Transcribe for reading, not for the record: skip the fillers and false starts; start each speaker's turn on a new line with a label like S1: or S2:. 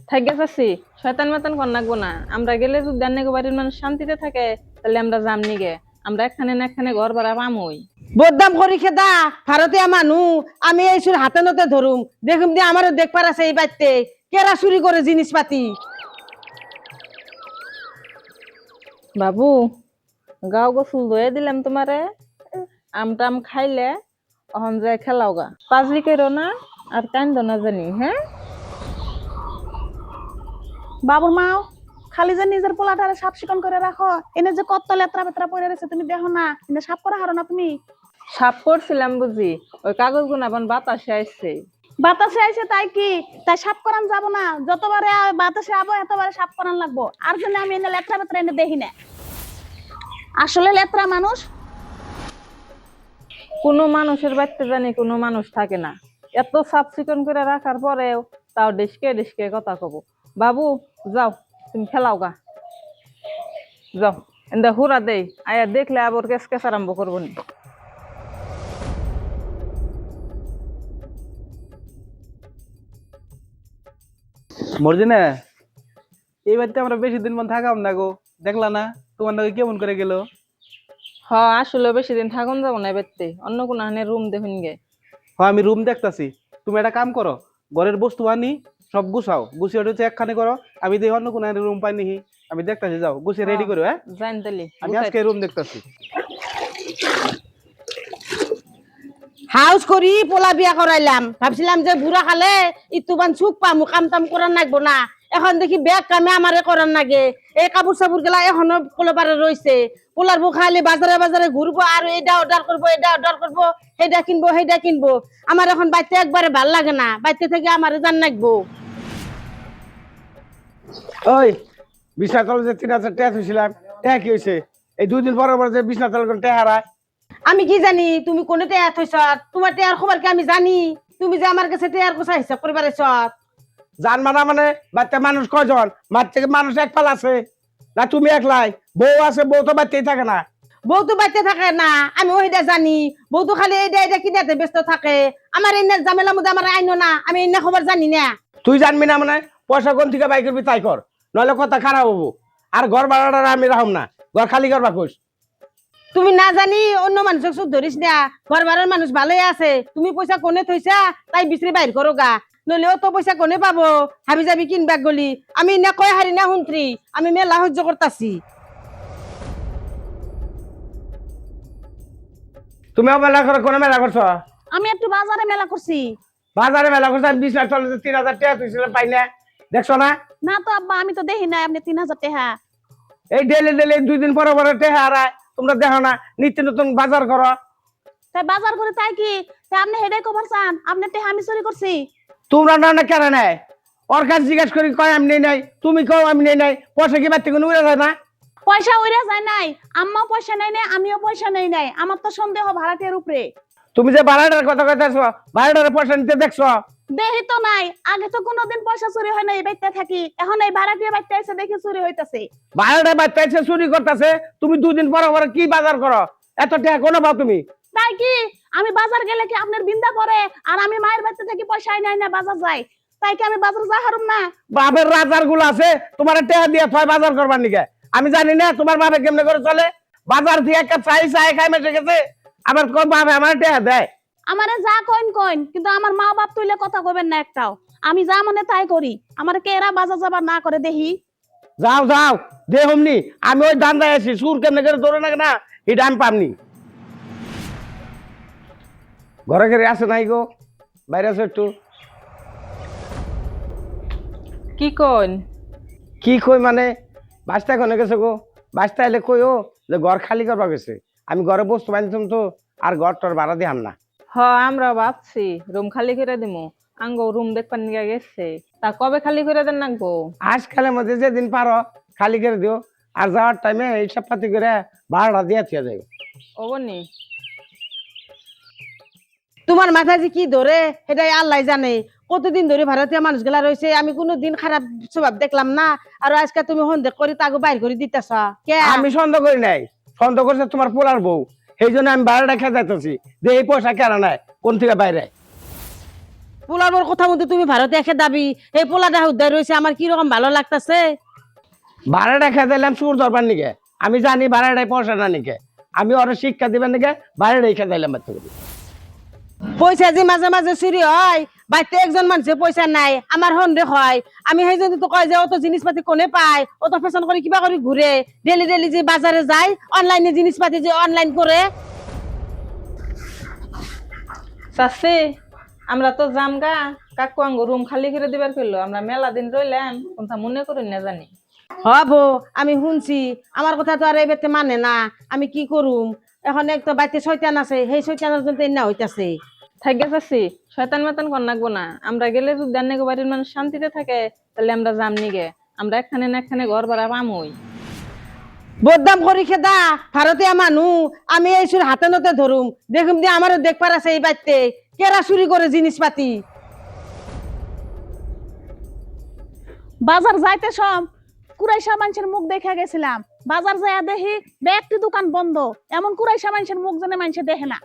S1: থাইকা চাচ্ছি শয়তান মাতান কর নাগবো না। আমরা গেলে যদি অন্য বাড়ির মানুষ শান্তিতে থাকে তাহলে আমরা যাম নিগে। আমরা একখানে না একখানে ঘর ভাড়া পামই।
S2: বদনাম করি খেদা ভারতীয় মানু আমি এই সুর হাতে নতে ধরুম দেখুম দিয়ে আমারও দেখবার আছে এই বাড়িতে কেরা চুরি করে জিনিসপাতি।
S1: বাবু, গাও গোসল ধুয়ে দিলাম তোমারে। আমটাম খাইলে অহন যায় খেলাও গা। পাজলি কেরো না আর কান্দো না জানি। হ্যাঁ
S3: বাবুর মাও খালি যে নিজের পোলাটারে সাপ শিকন করে রাখো, এনে যে কত লেত্রা বেত্রা পড়ে রয়েছে তুমি দেখো না, এনে সাপ করা হারো না তুমি।
S1: সাপ করছিলাম বুঝি, ওই কাগজ গুনা বাতাসে আসছে।
S3: বাতাসে আইছে তাই কি তাই সাপ করান যাব না? যতবারে বাতাসে আবো এতবারে সাপ করান লাগবো। আর জন্য আমি এনে লেত্রা বেত্রা এনে দেখি না। আসলে লেত্রা মানুষ।
S1: কোনো মানুষের বাড়িতে জানি কোনো মানুষ থাকে না, এত সাফ চিকন করে রাখার পরেও তাও ডেসকে ডেসকে কথা কব। বাবু যাও, তুমি খেলাও গা, যাও। এন্দা হুরা দেই, আয়া দেখলে আবার কেস কেস আরম্ভ করবো নি।
S4: মর্জিনা, এই বাড়িতে আমরা বেশি দিন মন থাকাম না গো। দেখলা না তোমার নাকি কেমন করে গেল।
S1: হ, আসলে বেশি দিন থাকুন যাবো না বেতে, অন্য কোনো হানে রুম দেখুন গে।
S4: হ্যাঁ, আমি রুম দেখতাছি। তুমি একটা কাম করো, ঘরের বস্তু আনি সব গুছাও, গুছিয়ে হচ্ছে একখানে করো। আমি দেখি অন্য কোনো রুম পাই নিহি, আমি দেখতাছি। যাও গুছিয়ে রেডি করো। হ্যাঁ,
S1: জান তালি
S4: আমি আজকে রুম দেখতাছি।
S2: হাউস করি পোলা বিয়া করাইলাম ভাবছিলাম যে বুড়া খালে ইতুবান সুখ পামু কাম টাম করার লাগবো না। এখন দেখি ব্যাগ কামে আমারে করার লাগে। এই কাপড় সাপুর গুলা এখনো পোলাপারে রয়েছে। পোলার বউ খালি বাজারে বাজারে ঘুরবো আর এটা অর্ডার করবো এটা অর্ডার করবো, সেইটা কিনবো সেইটা কিনবো। আমার এখন বাইতে একবারে ভাল লাগে না, বাইতে থেকে আমারে জান লাগবো।
S5: ওই বিছনা তলে যে 3000 টাকা থুইছিলাম, টাকা কি হয়েছে? এই 2 দিন পর পর যে বিছনা তলে টাকা হারায়।
S2: আমি কি জানি তুমি কোনে টেয়ার থইছ? তোমার টেয়ার খবর কি আমি জানি? তুমি যে আমার কাছে টেয়ার কোসা হিসাব করে পারেছ?
S5: জান মানা মানে বাচ্চা মানুষ কয়জন? বাচ্চা মানুষ এক পাল আছে না? তুমি একলাই? বউ আছে, বউ তো বাচ্চাই থাকে না।
S2: বউ তো বাচ্চা থাকে না, আমি ওইটা জানি। বউ তো খালি এইটা এইটা কিনাতে ব্যস্ত থাকে। আমার এনে ঝামেলা মধ্যে আমার আইনো না, আমি এনে খবর জানি না।
S5: তুই জানবি না মানে? পয়সা কোন থেকে বাই করবি তাই কর, নইলে কথা খারাপ হবো। আর ঘর ভাড়াটা আমি রাখম না, ঘর খালি করবা কইস।
S2: তুমি না জানি অন্য মানুষকে সুদ ধরিস না। ঘর ভাড়ার মানুষ ভালোই আছে, তুমি পয়সা কোনে থইছা তাই বিচরি বাইর করো গা। নইলেও তো পয়সা কোনে পাবো হাবি যাবি কিনবা গলি। আমি না কয় হারি না শুনত্রি, আমি মেলা সহ্য করতাছি।
S5: তুমি মেলা করে কোন মেলা করছো?
S3: আমি একটু বাজারে মেলা করছি।
S5: বাজারে মেলা করছো? আর বিছনা তলে যে 3000 টাকা থুইছিলাম পাই না, দেখছো না?
S3: না তো আব্বা, আমি তো দেখি না আপনি 3000 টাকা।
S5: এই ডেলে ডেলে 2 দিন পর পর টাকা হারায়, তোমরা দেখো না? নিত্য নতুন বাজার করো।
S3: তাই বাজার করে তাই কি তাই আপনি হেডাই কভার চান? আপনি টাকা আমি চুরি করছি?
S5: তোমরা না কেন নাই? ওর কাছে জিজ্ঞাসা করি কয় আমি নেই নাই, তুমি কও আমি নেই নাই। পয়সা কি বাড়তে কোনো উড়ে যায় না?
S3: পয়সা উইরা যায় নাই, আম্মাও পয়সা নাই নাই, আমিও পয়সা নেই নাই। আমার তো সন্দেহ ভাড়াটিয়ার উপরে।
S5: তুমি যে ভাড়াটার কথা কইতাছো, ভাড়াটার পয়সা নিতে দেখছো?
S3: দেখি তো নাই, আগে তো কোনোদিন পয়সা চুরি হয় না এই বাড়িতে থাকি। এখন এই ভাড়াটিয়া বাড়িতে এসে দেখি চুরি হইতাছে।
S5: ভাড়াটা বাচ্চা এসে চুরি করতেছে, তুমি 2 দিন পর পর কি বাজার করো? এত টাকা কোনো পাও তুমি?
S3: তাই কি আমি বাজার গেলে কি আপনার বিন্দা পড়ে? আর আমি মায়ের বাড়িতে থেকে পয়সা আই নাই না বাজার যাই, তাই কি আমি বাজার যা হারুম না?
S5: বাপের রাজার গুলো আছে, তোমার টাকা দিয়ে ছয় বাজার করবার নিকে। আমি জানি না তোমার বাপে কেমনে করে চলে। বাজার দিয়ে একটা চাই খাই মেটে গেছে, আবার কোন বাপে আমার টাকা দেয়?
S3: আমারে যা কইন কইন, কিন্তু আমার মা বাপ তুইলে কথা কইবেন না একটাও। আমি যা মনে তাই করি। আমারে কে এরা বাজার যাবার না করে দেখি।
S5: যাও যাও, দে হমনি। আমি ওই দান্দায় আছি, সুর কেমনে করে ধরে না না এটা আমি পামনি। ঘরে ঘরে আছে নাই গো? বাইরে আছে একটু।
S1: কি কইন?
S5: কি কই মানে? বাসটা কোনে গেছে গো? বাসটা এলে কই ও যে ঘর খালি করবা গেছে। আমি ঘরে বস্তু বানিতাম তো, আর ঘর টর ভাড়া দিলাম না।
S1: হ, আমরা ভাবছি রুম খালি করে দিমু। আঙ্গো রুম দেখবার নিয়ে গেছে, তা কবে খালি করে দেন নাকবো?
S5: আজকালের মধ্যে যেদিন পারো খালি করে দিও, আর যাওয়ার টাইমে এইসব পাতি করে ভাড়া দিয়ে থিয়া যাবে।
S1: ওবনি
S2: তোমার মাথায় যে কি ধরে সেটাই আল্লাহ জানে। কতদিন ধরে ভারতীয় মানুষগুলা রয়েছে, আমি কোনোদিন খারাপ স্বভাব দেখলাম না। আর আজকে তুমি সন্দেহ করে তাকে বাইর করে দিতেছ কে?
S5: আমি সন্দেহ করি নাই, সন্দেহ করছে তোমার পোলার বউ। সেই জন্য আমি ভাড়াটা খেয়ে যাইতেছি যে এই পয়সা কেনা নাই কোন থেকে বাইরে।
S2: পোলার কথা মধ্যে তুমি ভারতে এসে দাবি এই পোলাটা উদ্ধার রয়েছে আমার কিরকম ভালো লাগতেছে।
S5: ভাড়াটা খেয়ে দিলাম সুর দরবার নিকে, আমি জানি ভাড়াটাই পয়সা না নিকে, আমি ওরা শিক্ষা দিবেন নিকে ভাড়াটাই খেয়ে দিলাম বাচ্চা করি।
S2: পয়সা যে মাঝে মাঝে চুরি হয়, বাড়িতে একজন মানুষের পয়সা নাই আমার সন্দেহ হয়। আমি সেই জন্য তো কয় যে অত জিনিসপাতি কোনে পায়, অত ফ্যাশন করে কিবা করে ঘুরে, ডেলি ডেলি যে বাজারে যায় অনলাইনে জিনিসপাতি যে অনলাইন করে।
S1: চাচি আমরা তো জামগা, কাকু আঙ্গু রুম খালি করে দিবার ফেললো, আমরা মেলা দিন রইলাম, কোনটা মনে করুন না জানি।
S2: হব আমি শুনছি, আমার কথা তো আর এই বেতে মানে না, আমি কি করুম এখন। এক তো বাড়িতে শয়তান আছে, সেই শয়তানের জন্য না হইতাছে।
S1: থাকে চাচি শয়তান মেতান কর নাকবো না, আমরা গেলে যদি অনেক বাড়ির মানুষ শান্তিতে থাকে তাহলে আমরা যাম নিগে, আমরা একখানে না একখানে ঘর ভাড়া পামই।
S2: বদনাম করি খেদা ভারতে মানু, আমি এই সুর হাতে নতে ধরুম, দেখুম দিয়ে আমারও দেখবার আছে এই বাড়িতে কেরা চুরি করে জিনিসপাতি।
S3: বাজার যাইতে সব কুরাইশা মানুষের মুখ দেখে গেছিলাম, বাজার যাইয়া দেখি একটি দোকান বন্ধ, এমন কুরাইশা মানুষের মুখ জানে মানুষে দেখে না।